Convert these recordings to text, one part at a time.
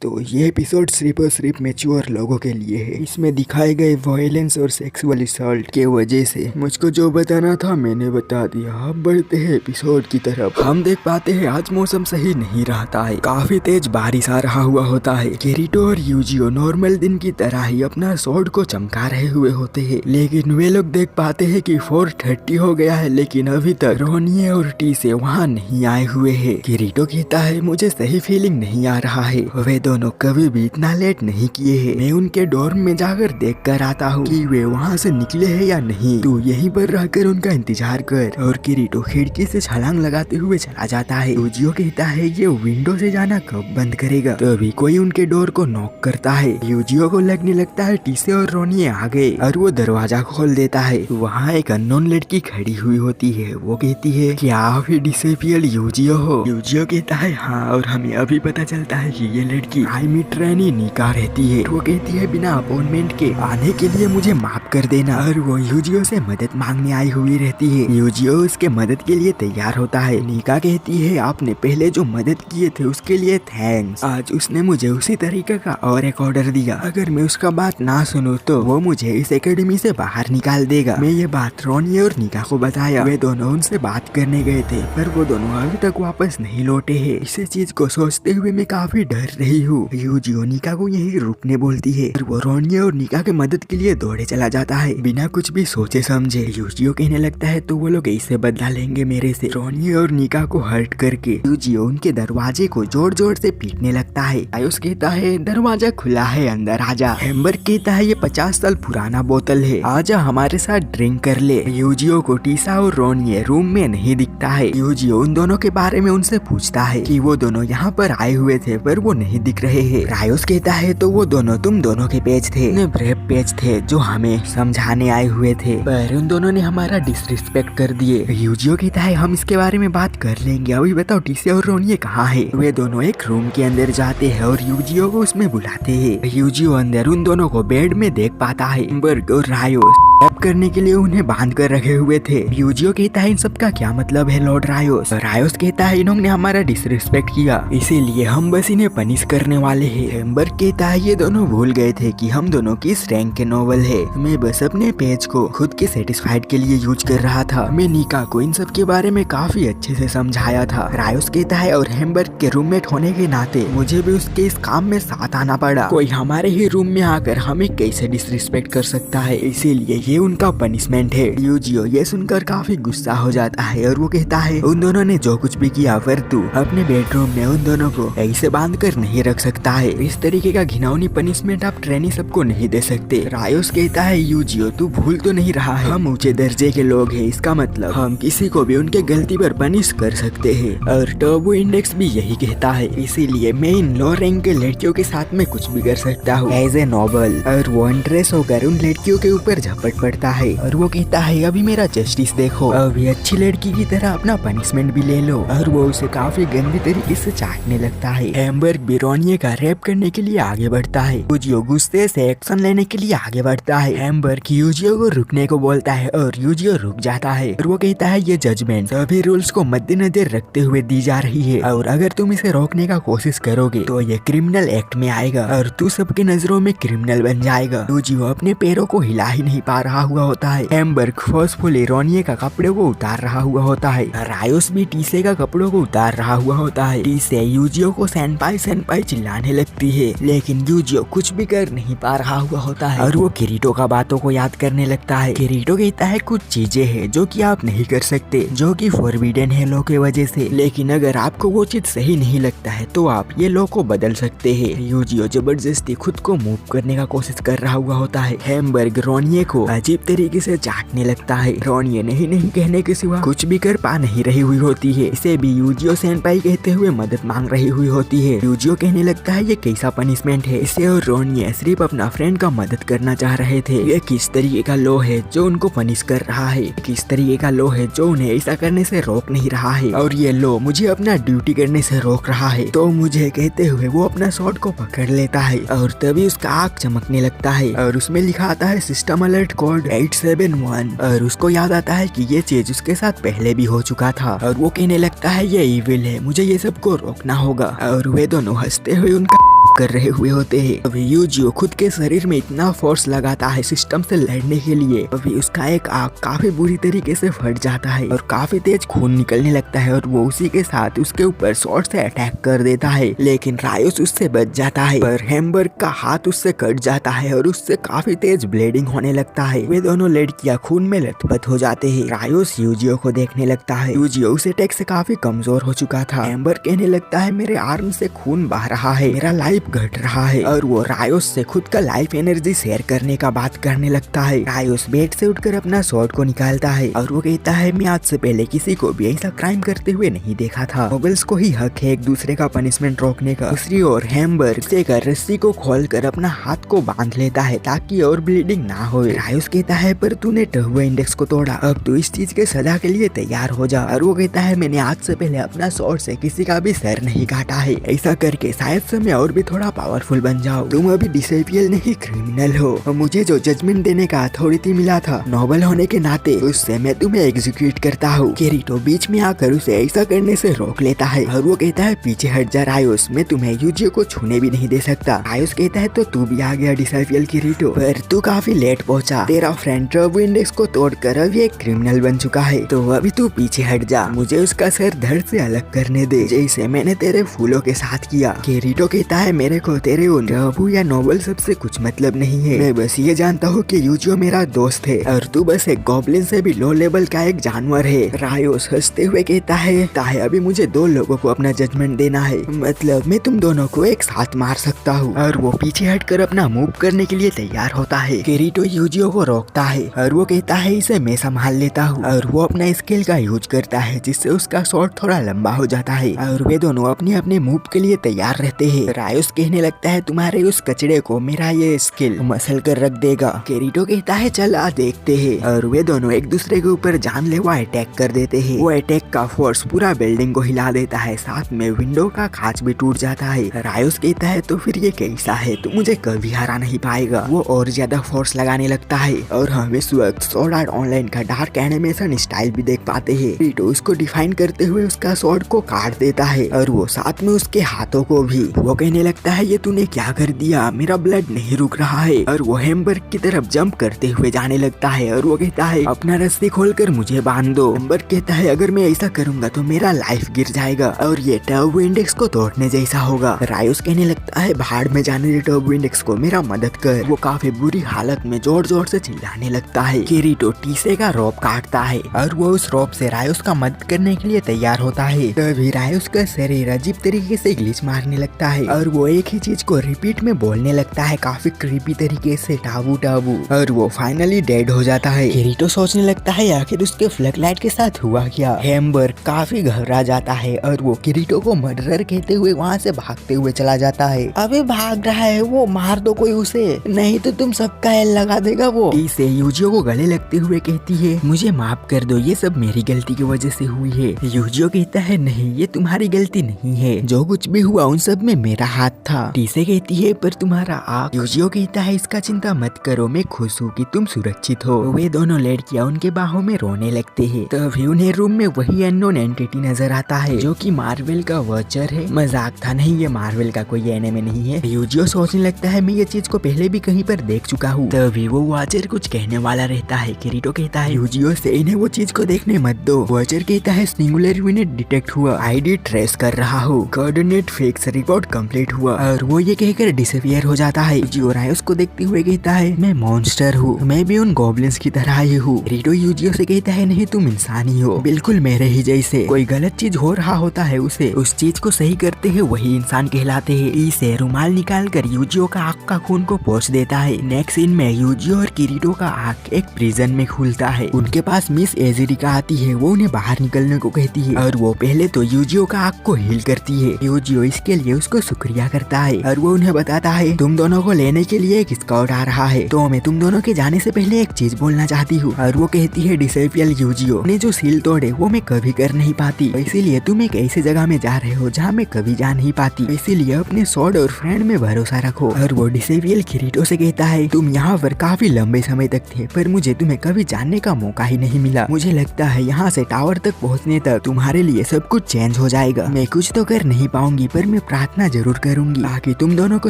तो ये एपिसोड सिर्फ और सिर्फ मैच्योर लोगों के लिए है। इसमें दिखाए गए वायलेंस और सेक्सुअल असॉल्ट के वजह से मुझको जो बताना था मैंने बता दिया। अब बढ़ते हैं एपिसोड की तरफ। हम देख पाते हैं आज मौसम सही नहीं रहता है, काफी तेज बारिश आ रहा हुआ होता है। किरीटो और यूजियो नॉर्मल दिन की तरह ही अपना स्वॉर्ड को चमका रहे हुए होते हैं, लेकिन वे लोग देख पाते हैं कि 4:30 हो गया है, लेकिन अभी तक रोनिये और टी से वहाँ नहीं आए हुए है। किरीटो कहता है मुझे सही फीलिंग नहीं आ रहा है, वे दोनों कभी भी इतना लेट नहीं किए हैं। मैं उनके डॉर्म में जाकर देख कर आता हूँ कि वे वहाँ से निकले हैं या नहीं। तू यहीं पर रहकर उनका इंतजार कर। और किरीटो खिड़की से छलांग लगाते हुए चला जाता है। यूजियो कहता है ये विंडो से जाना कब बंद करेगा। तभी कोई उनके डोर को नॉक करता है। यूजियो को लगने लगता है टीसे और रोनिये आ गए और वो दरवाजा खोल देता है। वहाँ एक अननोन लड़की खड़ी हुई होती है। वो कहती है क्या आप ही डिसेपियर यूजियो हो। यूजियो कहता है हाँ, और हमें अभी पता चलता है कि ये लड़की ट्रेनी निका रहती है। वो कहती है बिना अपॉइंटमेंट के आने के लिए मुझे माफ कर देना। और वो यूजियो से मदद मांगने आई हुई रहती है। यूजियो उसके मदद के लिए तैयार होता है। निका कहती है आपने पहले जो मदद किए थे उसके लिए थैंक्स। आज उसने मुझे उसी तरीके का और एक ऑर्डर दिया। अगर मैं उसका बात ना सुनूं तो वो मुझे इस एकेडमी से बाहर निकाल देगा। मैं ये बात रोनिये और निका को बताया। वे दोनों उनसे बात करने गए थे, पर वो दोनों अभी तक वापस नहीं लौटे हैं। इसी चीज को सोचते हुए मैं काफी डर रही हूँ। यूजियो निका को यहीं रुकने बोलती है और वो रोनिये और निका के मदद के लिए दौड़े चला जाता है बिना कुछ भी सोचे समझे। यूजियो कहने लगता है तो वो लोग ऐसे बदला लेंगे मेरे से। रोनिये और निका को हर्ट करके यूजियो उनके दरवाजे को जोर जोर से पीटने लगता है। आयुष कहता है दरवाजा खुला है, अंदर आजा। हेम्बर कहता है ये 50 साल पुराना बोतल है, आजा हमारे साथ ड्रिंक कर ले। यूजियो को टीसा और रोनिये रूम में नहीं दिखता है। यूजियो उन दोनों के बारे में उनसे पूछता है कि वो दोनों यहाँ पर आए हुए थे, पर वो नहीं दिख रहे हैं। रायोस कहता है तो वो दोनों तुम दोनों के पेज थे, ब्रेव पेज थे जो हमें समझाने आए हुए थे, पर उन दोनों ने हमारा डिसरिस्पेक्ट कर दिए। यूजियो कहता है हम इसके बारे में बात कर लेंगे, अभी बताओ टीसे और रोनिये कहाँ है। वे दोनों एक रूम के अंदर जाते हैं और यूजियो को उसमें बुलाते हैं। यूजियो अंदर उन दोनों को बेड में देख पाता है। बर्ग और रायोस करने के लिए उन्हें बांध कर रखे हुए थे। यूजियो कहता है इन सब का क्या मतलब है लॉर्ड रायोस। रायोस कहता है इन्होंने हमारा डिसरिस्पेक्ट किया, इसीलिए हम बस इन्हें पनिश करने वाले हैं। हेम्बर कहता है ये दोनों भूल गए थे कि हम दोनों किस रैंक के नोवेल है। मैं बस अपने पेज को खुद के सेटिस्फाइड के लिए यूज कर रहा था। मैं निका को इन सब के बारे में काफी अच्छे से समझाया था। रायोस कहता है और हेम्बर के रूममेट होने के नाते मुझे भी उसके इस काम में साथ आना पड़ा। कोई हमारे ही रूम में आकर हमें कैसे डिसरिस्पेक्ट कर सकता है, इसीलिए ये उनका पनिशमेंट है। यूजियो ये सुनकर काफी गुस्सा हो जाता है और वो कहता है उन दोनों ने जो कुछ भी किया, पर तू अपने बेडरूम में उन दोनों को ऐसे बांध कर नहीं रख सकता है। इस तरीके का घिनौनी पनिशमेंट आप ट्रेनी सबको नहीं दे सकते। रायोस कहता है यूजियो तू भूल तो नहीं रहा है, हम ऊंचे दर्जे के लोग हैं, इसका मतलब हम किसी को भी उनके गलती पर पनिश कर सकते हैं। और टर्बो इंडेक्स भी यही कहता है, इसीलिए मैं इन लो रैंक के लड़कियों के साथ में कुछ भी कर सकता हूँ एज ए नोबल। और वो अनड्रेस होकर उन लड़कियों के ऊपर झपट पड़ता है और वो कहता है अभी मेरा जस्टिस देखो, अभी अच्छी लड़की की तरह अपना पनिशमेंट भी ले लो। और वो उसे काफी गंदी तरीके से चाटने लगता है। हेम्बर्ग भी रोनिये का रेप करने के लिए आगे बढ़ता है। यूजियो गुस्से से एक्शन लेने के लिए आगे बढ़ता है। हेम्बर्ग यूजियो को रुकने को बोलता है और यूजियो रुक जाता है और वो कहता है ये जजमेंट सभी रूल्स को मद्देनजर रखते हुए दी जा रही है और अगर तुम इसे रोकने का कोशिश करोगे तो ये क्रिमिनल एक्ट में आएगा और तू सबकी नजरों में क्रिमिनल बन जाएगा। यूजियो अपने पैरों को हिला ही नहीं पा रहा हुआ होता है। हेम्बर्ग फोर्सफुली रोनिये का कपड़े को उतार रहा हुआ होता है। रायोस भी टीसे का कपड़ों को उतार रहा हुआ होता है। टीसे यूजियो को सेनपाई सेनपाई चिल्लाने लगती है, लेकिन यूजियो कुछ भी कर नहीं पा रहा हुआ होता है और वो किरीटो का बातों को याद करने लगता है। किरीटो कहता है कुछ चीजें हैं जो कि आप नहीं कर सकते, जो कि फॉरबिडन है लॉ के वजह से, लेकिन अगर आपको वो चीज सही नहीं लगता है तो आप ये लॉ को बदल सकते हैं। यूजियो जबरदस्ती खुद को मूव करने का कोशिश कर रहा हुआ होता है। हेम्बर्ग रोनिये को अजीब तरीके से चाटने लगता है। रोनिये नहीं नहीं कहने के सिवा कुछ भी कर पा नहीं रही हुई होती है। इसे भी यूजियो सेनपाई कहते हुए मदद मांग रही हुई होती है। यूजियो कहने लगता है ये कैसा पनिशमेंट है, इसे और रोनिये सिर्फ अपना फ्रेंड का मदद करना चाह रहे थे। ये किस तरीके का लॉ है जो उनको पनिश कर रहा है, किस तरीके का लॉ है जो उन्हें ऐसा करने से रोक नहीं रहा है, और ये लॉ मुझे अपना ड्यूटी करने से रोक रहा है। तो मुझे कहते हुए वो अपना शॉट को पकड़ लेता है और तभी उसका आँख चमकने लगता है और उसमें लिखा आता है सिस्टम अलर्ट कोड 871 और उसको याद आता है कि ये चीज उसके साथ पहले भी हो चुका था और वो कहने लगता है ये इविल है, मुझे ये सबको रोकना होगा। और वे दोनों हंसते हुए उनका कर रहे हुए होते हैं। अभी यूजियो खुद के शरीर में इतना फोर्स लगाता है सिस्टम से लड़ने के लिए, अभी उसका एक आँख काफी बुरी तरीके से फट जाता है और काफी तेज खून निकलने लगता है और वो उसी के साथ उसके ऊपर शॉर्ट से अटैक कर देता है, लेकिन रायोस उससे बच जाता है। पर हेम्बर्ग का हाथ उससे कट जाता है और उससे काफी तेज ब्लीडिंग होने लगता है। वे दोनों लड़कियां खून में लथपथ हो जाते हैं। रायोस यूजियो को देखने लगता है। यूजियो उस अटैक से काफी कमजोर हो चुका था। हेम्बर्ग कहने लगता है मेरे आर्म से खून बह रहा है, मेरा लाइफ घट रहा है, और वो रायोस से खुद का लाइफ एनर्जी शेयर करने का बात करने लगता है। रायोस बेड से उठकर अपना स्वॉर्ड को निकालता है और वो कहता है मैं आज से पहले किसी को भी ऐसा क्राइम करते हुए नहीं देखा था। नोबल्स को ही हक है एक दूसरे का पनिशमेंट रोकने का। दूसरी ओर हेम्बर्ग से रस्सी को खोलकर अपना हाथ को बांध लेता है ताकि और ब्लीडिंग ना हो। रायोस कहता है पर तूने टहुआ इंडेक्स को तोड़ा, अब तू इस चीज के सजा के लिए तैयार हो जा। और वो कहता है मैंने आज से पहले अपना स्वॉर्ड से किसी का भी सर नहीं काटा है, ऐसा करके शायद से मैं और भी थोड़ा पावरफुल बन जाऊं। तुम अभी डिसेबल नहीं क्रिमिनल हो, और मुझे जो जजमेंट देने का अथॉरिटी मिला था नोबल होने के नाते उससे मैं तुम्हें एग्जीक्यूट करता हूँ। किरीटो बीच में आकर उसे ऐसा करने से रोक लेता है और वो कहता है पीछे हट जा रायोस, मैं तुम्हें यूजियो को छूने भी नहीं दे सकता। रायोस कहता है तो तू भी आ गया डिसेबल किरीटो, पर तू काफी लेट पहुंचा। तेरा फ्रेंड टर्बो इंडेक्स को तोड़कर अभी एक क्रिमिनल बन चुका है, तो अभी तू पीछे हट जा, मुझे उसका सर धड़ से अलग करने दे जैसे मैंने तेरे फूलों के साथ किया। किरीटो कहता है मेरे को तेरे उन टर्बो या नोबल सबसे कुछ मतलब नहीं है, मैं बस ये जानता हूँ कि यूजियो मेरा दोस्त है और तू बस एक गॉब्लिन से भी लो लेवल का एक जानवर है। रायोस हंसते हुए कहता है अभी मुझे दो लोगों को अपना जजमेंट देना है, मतलब मैं तुम दोनों को एक साथ मार सकता हूँ। और वो पीछे हटकर अपना मूव करने के लिए तैयार होता है। किरीटो यूजियो को रोकता है और वो कहता है इसे मैं संभाल लेता हूँ, और वो अपना स्किल का यूज करता है जिससे उसका शॉट थोड़ा लंबा हो जाता है और वे दोनों अपने अपने मूव के लिए तैयार रहते हैं। रायोस कहने लगता है तुम्हारे उस कचड़े को मेरा ये स्किल मसल कर रख देगा। किरीटो कहता है चल आ देखते हैं, और वे दोनों एक दूसरे के ऊपर जानलेवा अटैक कर देते हैं। वो अटैक का फोर्स पूरा बिल्डिंग को हिला देता है, साथ में विंडो का कांच भी टूट जाता है। रायोस कहता है तो फिर ये कैसा है, तू मुझे कभी हरा नहीं पाएगा। वो और ज्यादा फोर्स लगाने लगता है और हम इस वक्त स्वॉर्ड आर्ट ऑनलाइन का डार्क एनिमेशन स्टाइल भी देख पाते हैं। किरीटो उसको डिफाइन करते हुए उसका स्वॉर्ड को काट देता है और वो साथ में उसके हाथों को भी। वो कहने लगता है ये तूने क्या कर दिया, मेरा ब्लड नहीं रुक रहा है, और वो हेम्बर्ग की तरफ जंप करते हुए जाने लगता है और वो कहता है अपना रस्सी खोलकर मुझे बांध दो। हेम्बर्ग कहता है अगर मैं ऐसा करूंगा तो मेरा लाइफ गिर जाएगा और ये टर्बो इंडेक्स को तोड़ने जैसा होगा। रायोस कहने लगता है भाड़ में जाने दे टर्बो इंडेक्स को, मेरा मदद कर। वो काफी बुरी हालत में जोर जोर से चिल्लाने लगता है। किरीटो टीसे का रोप काटता है और वो उस रोप से रायोस का मदद करने के लिए तैयार होता है। तभी रायोस का शरीर अजीब तरीके से ग्लिच मारने लगता है और वो एक ही चीज को रिपीट में बोलने लगता है काफी क्रीपी तरीके से, टाबू टाबू, और वो फाइनली डेड हो जाता है। किरीटो सोचने लगता है आखिर उसके फ्लड लाइट के साथ हुआ क्या। हेम्बर्ग काफी घबरा जाता है और वो किरीटो को मर्डरर कहते हुए वहाँ से भागते हुए चला जाता है। अबे भाग रहा है वो, मार दो कोई उसे, नहीं तो तुम सबका एल लगा देगा वो। इसे यूजियो को गले लगते हुए कहती है मुझे माफ कर दो, ये सब मेरी गलती की वजह से हुई है। यूजियो कहता है नहीं ये तुम्हारी गलती नहीं है, जो कुछ भी हुआ उन सब में मेरा हाथ था। टीसे कहती है पर तुम्हारा आँख। यूजियो कहता है इसका चिंता मत करो, मैं खुश हूँ कि तुम सुरक्षित हो। वे दोनों लड़कियां उनके बाहों में रोने लगते हैं। तभी उन्हें रूम में वही अननोन एंटिटी नजर आता है जो कि मार्वल का वॉचर है। मजाक था, नहीं ये मार्वल का कोई एनिमे नहीं है। यूजियो सोचने लगता है मैं ये चीज को पहले भी कहीं पर देख चुका हूँ। तभी वो वॉचर कुछ कहने वाला रहता है। किरीटो कहता है यूजियो से इन्हें वो चीज को देखने मत दो। वॉचर कहता है सिंगुलर यूनिट डिटेक्ट हुआ, आईडी ट्रेस कर रहा हूँ, कोऑर्डिनेट फिक्स, रिपोर्ट कंप्लीट हुआ, और वो ये कहकर डिसअपियर हो जाता है। यूजियो रायोस को देखते हुए कहता है मैं मॉन्स्टर हूँ, मैं भी उन गॉब्लिन्स की तरह ही हूँ। किरीटो यूजियो से कहता है नहीं तुम इंसान ही हो, बिल्कुल मेरे ही जैसे। कोई गलत चीज हो रहा होता है उसे उस चीज को सही करते हैं वही इंसान कहलाते हैं। इसे रुमाल निकाल कर यूजियो का आँख का खून को पोंछ देता है। नेक्स्ट सीन में यूजियो और किरीटो का आँख एक प्रिजन में खुलता है। उनके पास मिस एजेरिका आती है, वो उन्हें बाहर निकलने को कहती है और वो पहले तो यूजियो का आँख को हील करती है। यूजियो इसके लिए उसको शुक्रिया करता है और वो उन्हें बताता है तुम दोनों को लेने के लिए एक स्काउट आ रहा है, तो मैं तुम दोनों के जाने से पहले एक चीज बोलना चाहती हूँ। और वो कहती है डिसेबल यूजियो ने जो सील तोड़े वो मैं कभी कर नहीं पाती, इसीलिए तुम एक ऐसी जगह में जा रहे हो जहाँ मैं कभी जा नहीं पाती, इसीलिए अपने स्वॉर्ड और फ्रेंड में भरोसा रखो। और वो डिसेबल किरीटो से कहता है तुम यहाँ पर काफी लंबे समय तक थे पर मुझे तुम्हें कभी जानने का मौका ही नहीं मिला। मुझे लगता है यहाँ से टावर तक पहुँचने तक तुम्हारे लिए सब कुछ चेंज हो जाएगा। मैं कुछ तो कर नहीं पाऊंगी पर मैं प्रार्थना जरूर करूंगी बताऊंगी ताकि तुम दोनों को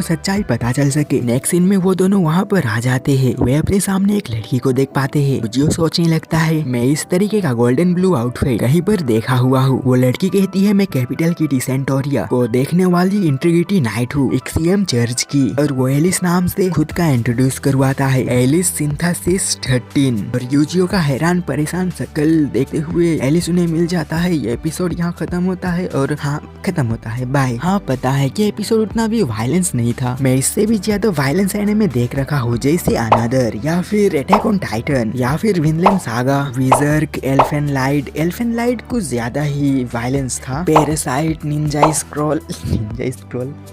सच्चाई पता चल सके। नेक्स्ट सीन में वो दोनों वहाँ पर आ जाते हैं। वे अपने सामने एक लड़की को देख पाते हैं। जो सोचने लगता है मैं इस तरीके का गोल्डन ब्लू आउटफिट कहीं पर देखा हुआ हूँ। वो लड़की कहती है मैं कैपिटल की सेंटोरिया को देखने वाली इंटीग्रिटी नाइट हूँ, एक सीएम चर्च की। और वो एलिस नाम से खुद का इंट्रोड्यूस करवाता है, एलिस सिंथेसिस 13। और यूजियो का हैरान परेशान शक्ल देखते हुए एलिस उन्हें मिल जाता है। ये एपिसोड यहाँ खत्म होता है और हाँ खत्म होता है, बाय। हाँ पता है कि एपिसोड उतना भी वायलेंस नहीं था। मैं इससे भी ज्यादा वायलेंस एनिमे देख रखा हूँ, जैसे अनदर या फिर अटैक ऑन टाइटन या फिर विनलैंड सागा, विजर्क, एल्फेन लाइट कुछ ज्यादा ही वायलेंस था। Parasite, Ninja scroll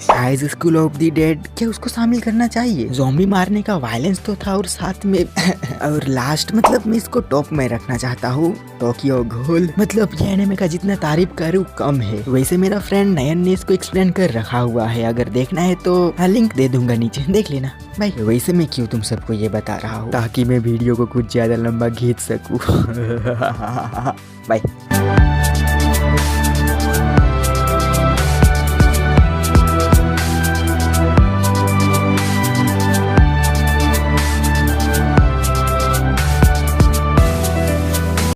high school of the dead, क्या उसको शामिल करना चाहिए? ज़ॉम्बी मारने का वायलेंस तो था और साथ में और लास्ट मतलब मैं इसको टॉप में रखना चाहता हूँ, टोक्यो घोल। मतलब ये एनिमे का जितना तारीफ करूँ कम है। वैसे मेरा फ्रेंड नयन ने इसको एक्सप्लेन कर रखा हुआ है, अगर देखना है तो लिंक दे दूंगा नीचे, देख लेना भाई। वैसे मैं क्यों तुम सबको ये बता रहा हूँ ताकि मैं वीडियो को कुछ ज्यादा लंबा खींच सकूँ। बाय।